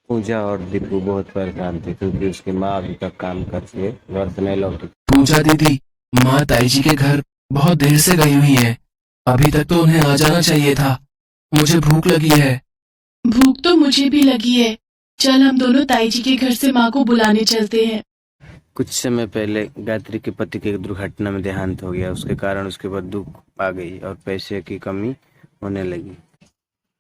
पूजा और दीपू बहुत परेशान थी क्योंकि उसकी माँ अभी तक काम करती है, घर से नहीं लौटी। पूजा दीदी, माँ ताई जी के घर बहुत देर से गई हुई है। अभी तक तो उन्हें आ जाना चाहिए था। मुझे भूख लगी है। भूख तो मुझे भी लगी है। चल हम दोनों ताई जी के घर से माँ को बुलाने चलते हैं। कुछ समय पहले गायत्री के पति की दुर्घटना में देहांत हो गया। उसके कारण उसके बाद दुख आ गई और पैसे की कमी होने लगी।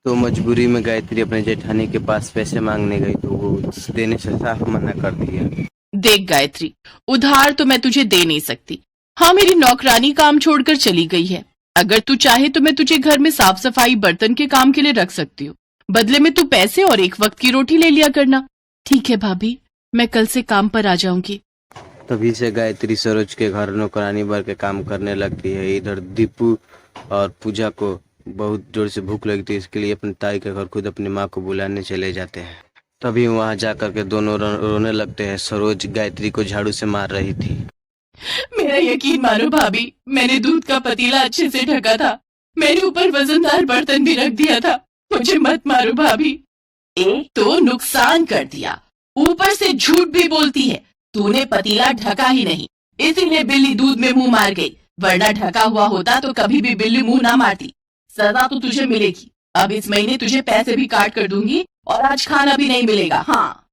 तो मजबूरी में गायत्री अपने जेठानी के पास पैसे मांगने गई तो वो देने से साफ मना कर दिया। देख गायत्री, उधार तो मैं तुझे दे नहीं सकती। हाँ, मेरी नौकरानी काम छोड़कर चली गई है। अगर तू चाहे तो मैं तुझे घर में साफ सफाई बर्तन के काम के लिए रख सकती हूँ। बदले में तू पैसे और एक वक्त की रोटी ले लिया करना। ठीक है भाभी, मैं कल से काम पर आ जाऊंगी। तभी से गायत्री सरोज के घर नौकरानी भर के काम करने लगती है। इधर दीपू और पूजा को बहुत जोर से भूख लगती है, इसके लिए अपने ताई के घर खुद अपनी माँ को बुलाने चले जाते हैं। तभी वहां जाकर के दोनों रोने लगते हैं। सरोज गायत्री को झाड़ू से मार रही थी। मेरा यकीन मानो भाभी, मैंने दूध का पतीला अच्छे से ढका था। मैंने ऊपर वजनदार बर्तन भी रख दिया था। मुझे मत मारो भाभी। एक तो नुकसान कर दिया, ऊपर से झूठ भी बोलती है। तूने पतीला ढका ही नहीं, इसीलिए बिल्ली दूध में मुंह मार गई। वरना ढका हुआ होता तो कभी भी बिल्ली मुंह ना मारती। सजा तो तुझे मिलेगी। अब इस महीने तुझे पैसे भी काट कर दूंगी और आज खाना भी नहीं मिलेगा। हाँ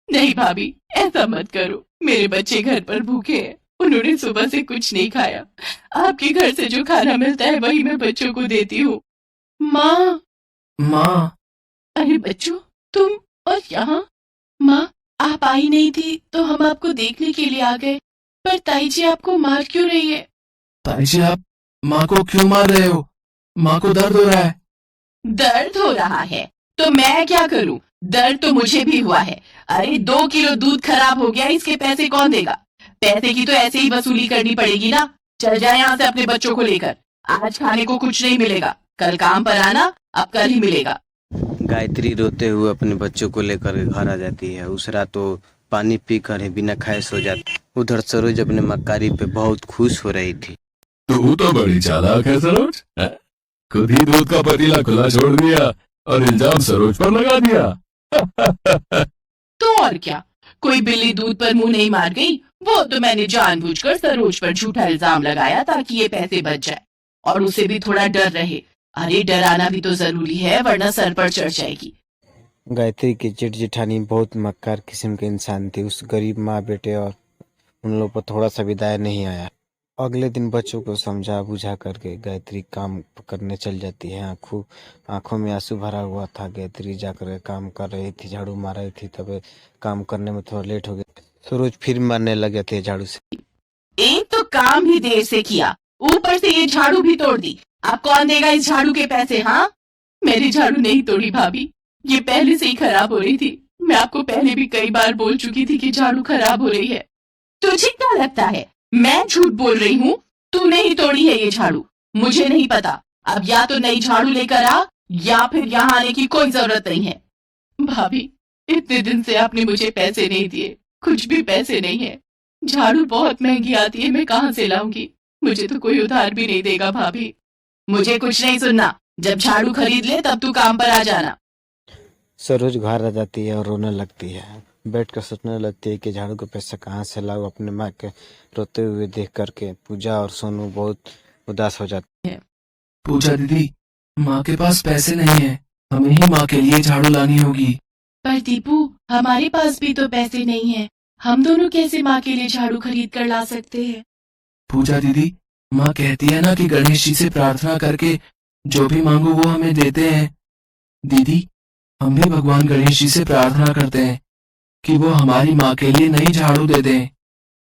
नहीं भाभी, ऐसा मत करो। मेरे बच्चे घर पर भूखे हैं। उन्होंने सुबह से कुछ नहीं खाया। आपके घर से जो खाना मिलता है वही मैं बच्चों को देती हूँ। माँ, माँ, अरे बच्चों, तुम और यहाँ। माँ, आप आई नहीं थी तो हम आपको देखने के लिए आ गए। पर ताई जी आपको मार क्यों रही है? ताई जी आप माँ को क्यों मार रहे हो? माँ को दर्द हो रहा है। दर्द हो रहा है तो मैं क्या करूं? दर्द तो मुझे भी हुआ है। अरे 2 किलो दूध खराब हो गया, इसके पैसे कौन देगा? पैसे की तो ऐसे ही वसूली करनी पड़ेगी ना। चल जाए यहाँ से अपने बच्चों को लेकर। आज खाने को कुछ नहीं मिलेगा। कल काम पर आना, अब कल ही मिलेगा। गायत्री रोते हुए अपने बच्चों को लेकर घर आ जाती है। उस रात तो पानी पीकर ही बिना खाए सो जाती। उधर सरोज अपने मक्कारी पे बहुत खुश हो रही थी। तू तो बड़ी चालाक है सरोज। खुद ही दूध का पतीला खुला छोड़ दिया और इल्जाम सरोज पर लगा दिया। तो और क्या, कोई बिल्ली दूध पर मुंह नहीं मार गई। वो तो मैंने जानबूझकर सरोज पर झूठा इल्जाम लगाया ताकि ये पैसे बच जाए और उसे भी थोड़ा डर रहे। अरे डराना भी तो जरूरी है, वरना सर पर चढ़ जाएगी। गायत्री की जेठ जेठानी बहुत मक्कार किस्म के इंसान थी। उस गरीब माँ बेटे और उन लोगों पर थोड़ा सा भी दया नहीं आया। अगले दिन बच्चों को समझा बुझा करके गायत्री काम करने चल जाती है। आंखों में आंसू भरा हुआ था। गायत्री जाकर के काम कर रही थी, झाड़ू मार रही थी। तब काम करने में थोड़ा लेट हो गया। सरोज फिर मारने लगे थे झाड़ू से। एक तो काम ही देर से किया, ऊपर से ये झाड़ू भी तोड़ दी। अब कौन देगा इस झाड़ू के पैसे? हाँ, मेरी झाड़ू नहीं तोड़ी भाभी, ये पहले से ही खराब हो रही थी। मैं आपको पहले भी कई बार बोल चुकी थी कि झाड़ू खराब हो रही है। तुझे क्या लगता है मैं झूठ बोल रही हूँ? तूने ही तोड़ी है ये झाड़ू, मुझे नहीं पता। अब या तो नई झाड़ू लेकर आ या फिर यहाँ आने की कोई जरूरत नहीं है। भाभी, इतने दिन से आपने मुझे पैसे नहीं दिए, कुछ भी पैसे नहीं है। झाड़ू बहुत महंगी आती है, मैं कहाँ से लाऊंगी? मुझे तो कोई उधार भी नहीं देगा भाभी। मुझे कुछ नहीं सुनना। जब झाड़ू खरीद ले तब तू काम पर आ जाना। सरोज घर आ जाती है और रोने लगती है। बैठ कर सोचने लगती है कि झाड़ू का पैसा कहाँ से लाऊं। अपने माँ के रोते हुए देख करके पूजा और सोनू बहुत उदास हो जाते हैं। पूजा दीदी, माँ के पास पैसे नहीं है। हमें ही माँ के लिए झाड़ू लानी होगी। पर दीपू, हमारे पास भी तो पैसे नहीं है। हम दोनों कैसे माँ के लिए झाड़ू खरीद कर ला सकते हैं? पूजा दीदी, माँ कहती है ना कि गणेश जी से प्रार्थना करके जो भी मांगो वो हमें देते हैं। दीदी, हम भी भगवान गणेश जी से प्रार्थना करते हैं कि वो हमारी माँ के लिए नई झाड़ू दे दें।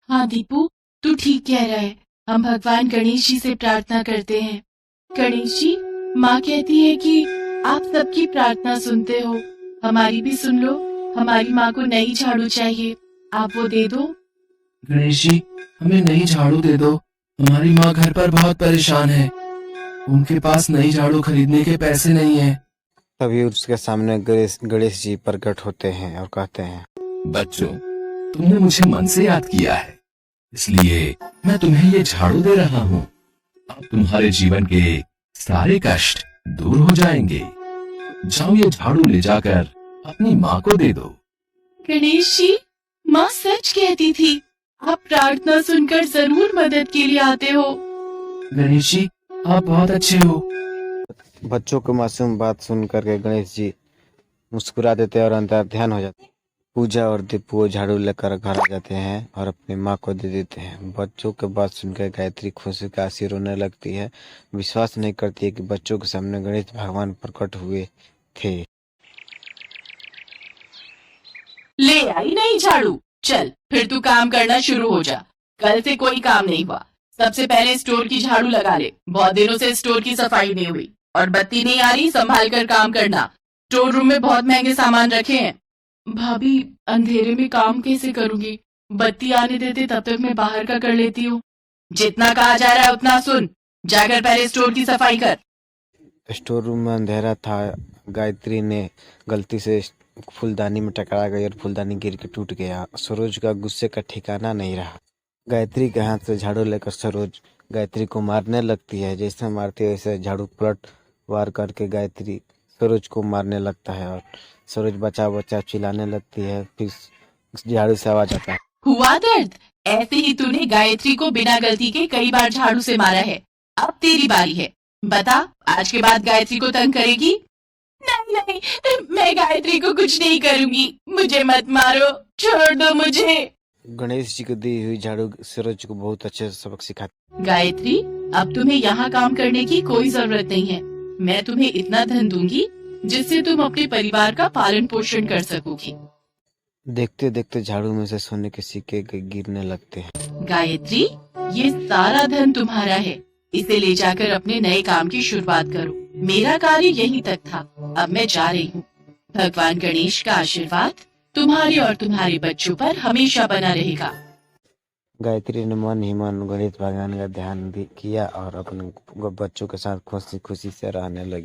हाँ दीपू, तू ठीक कह रहा है। हम भगवान गणेश जी से प्रार्थना करते हैं। गणेश जी, माँ कहती है कि आप सबकी प्रार्थना सुनते हो, हमारी भी सुन लो। हमारी माँ को नई झाड़ू चाहिए, आप वो दे दो। गणेश जी, हमें नई झाड़ू दे दो। हमारी माँ घर पर बहुत परेशान है। उनके पास नई झाड़ू खरीदने के पैसे नहीं है। तभी उसके सामने गणेश जी प्रकट होते हैं और कहते हैं, बच्चों, तुमने मुझे मन से याद किया है, इसलिए मैं तुम्हें ये झाड़ू दे रहा हूँ। अब तुम्हारे जीवन के सारे कष्ट दूर हो जाएंगे। जाओ ये झाड़ू ले जाकर अपनी माँ को दे दो। गणेश जी, माँ सच कहती थी, आप प्रार्थना सुनकर जरूर मदद के लिए आते हो। गणेश जी, आप बहुत अच्छे हो। बच्चों की मासूम बात सुन करके गणेश जी मुस्कुरा देते हैं और अंतर ध्यान हो जाते हैं। पूजा और दीपू झाड़ू लेकर घर आ जाते हैं और अपनी माँ को दे देते हैं। बच्चों के बात सुनकर गायत्री खुशी का आंसू रोने लगती है। विश्वास नहीं करती है कि बच्चों के सामने गणेश भगवान प्रकट हुए थे। ले आई नहीं झाड़ू, चल फिर तू काम करना शुरू हो जा। कल से कोई काम नहीं हुआ। सबसे पहले स्टोर की झाड़ू लगा ले, बहुत दिनों से स्टोर की सफाई नहीं हुई। और बत्ती नहीं आ रही, संभाल कर काम करना। स्टोर रूम में बहुत महंगे सामान रखे हैं। भाभी, अंधेरे में काम कैसे करूंगी? बत्ती आने देते तब तक मैं बाहर का कर लेती हूँ। जितना कहा जा रहा है उतना सुन, जाकर पहले स्टोर की सफाई कर। स्टोर रूम में अंधेरा था। गायत्री ने गलती से फूलदानी में टकरा गई और फूलदानी गिर के टूट गया। सरोज का गुस्से का ठिकाना नहीं रहा। गायत्री के हाथ से झाड़ू लेकर सरोज गायत्री को मारने लगती है। जैसे मारती है वैसे झाड़ू पलट वार करके गायत्री सरोज को मारने लगता है और सरोज बचा बचा चिल्लाने लगती है। फिर झाड़ू से आवाज आता है, हुआ दर्द? ऐसे ही तूने गायत्री को बिना गलती के कई बार झाड़ू से मारा है। अब तेरी बारी है, बता आज के बाद गायत्री को तंग करेगी? नहीं नहीं, मैं गायत्री को कुछ नहीं करूंगी। मुझे मत मारो, छोड़ दो मुझे। गणेश जी को दी हुई झाड़ू सरोज को बहुत अच्छे से सबक सिखाती। गायत्री, अब तुम्हें यहाँ काम करने की कोई जरूरत नहीं है। मैं तुम्हें इतना धन दूंगी जिससे तुम अपने परिवार का पालन पोषण कर सकोगी। देखते देखते झाड़ू में से सोने के सिक्के गिरने लगते हैं। गायत्री, ये सारा धन तुम्हारा है। इसे ले जाकर अपने नए काम की शुरुआत करो। मेरा कार्य यहीं तक था, अब मैं जा रही हूँ। भगवान गणेश का आशीर्वाद तुम्हारे और तुम्हारे बच्चों पर हमेशा बना रहेगा। गायत्री ने मन ही मन गणेश भगवान का ध्यान किया और अपने बच्चों के साथ खुशी खुशी से रहने लगी।